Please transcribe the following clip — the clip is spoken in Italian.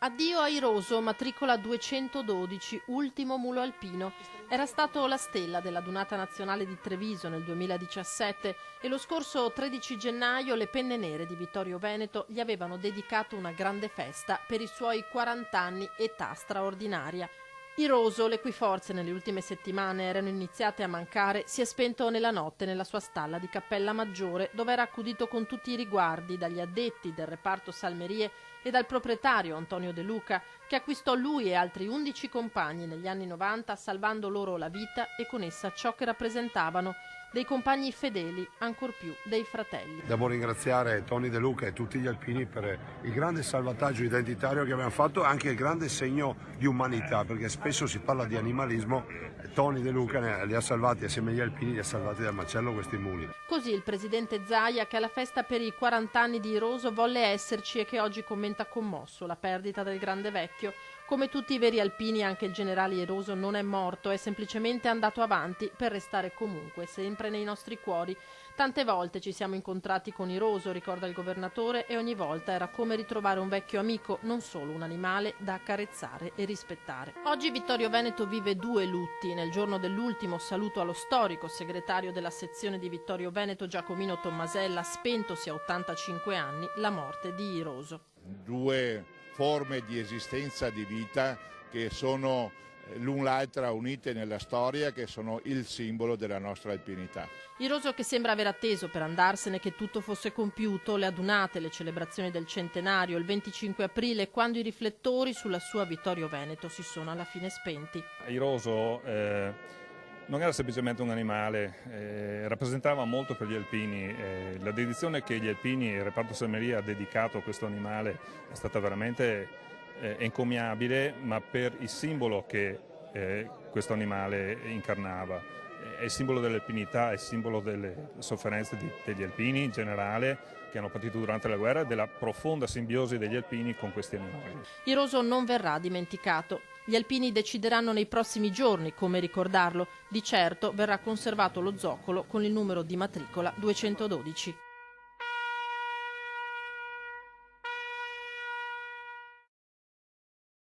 Addio a Iroso, matricola 212, ultimo mulo alpino. Era stato la stella della Dunata Nazionale di Treviso nel 2017 e lo scorso 13 gennaio le Penne Nere di Vittorio Veneto gli avevano dedicato una grande festa per i suoi 40 anni, età straordinaria. Iroso, le cui forze nelle ultime settimane erano iniziate a mancare, si è spento nella notte nella sua stalla di Cappella Maggiore, dove era accudito con tutti i riguardi dagli addetti del reparto salmerie e dal proprietario Antonio De Luca, che acquistò lui e altri 11 compagni negli anni 90, salvando loro la vita e con essa ciò che rappresentavano, dei compagni fedeli, ancor più dei fratelli. Devo ringraziare Tony De Luca e tutti gli alpini per il grande salvataggio identitario che abbiamo fatto, anche il grande segno di umanità, perché spesso si parla di animalismo. Tony De Luca li ha salvati assieme agli alpini, li ha salvati dal macello questi muli. Così il presidente Zaia, che alla festa per i 40 anni di Iroso volle esserci e che oggi commenta commosso la perdita del grande vecchio. Come tutti i veri alpini, anche il generale Iroso non è morto, è semplicemente andato avanti per restare comunque sempre nei nostri cuori. Tante volte ci siamo incontrati con Iroso, ricorda il governatore, e ogni volta era come ritrovare un vecchio amico, non solo un animale da accarezzare e rispettare. Oggi Vittorio Veneto vive due lutti. Nel giorno dell'ultimo saluto allo storico segretario della sezione di Vittorio Veneto Giacomino Tommasella, spentosi a 85 anni, la morte di Iroso. Due forme di esistenza, di vita, che sono l'un l'altra unite nella storia, che sono il simbolo della nostra alpinità. Iroso, che sembra aver atteso per andarsene che tutto fosse compiuto, le adunate, le celebrazioni del centenario, il 25 aprile, quando i riflettori sulla sua Vittorio Veneto si sono alla fine spenti. Iroso non era semplicemente un animale, rappresentava molto per gli alpini. La dedizione che gli alpini e il reparto salmeria ha dedicato a questo animale è stata veramente encomiabile, ma per il simbolo che questo animale incarnava. È il simbolo dell'alpinità, è il simbolo delle sofferenze degli alpini in generale, che hanno patito durante la guerra, e della profonda simbiosi degli alpini con questi animali. Iroso non verrà dimenticato. Gli alpini decideranno nei prossimi giorni come ricordarlo. Di certo verrà conservato lo zoccolo con il numero di matricola 212.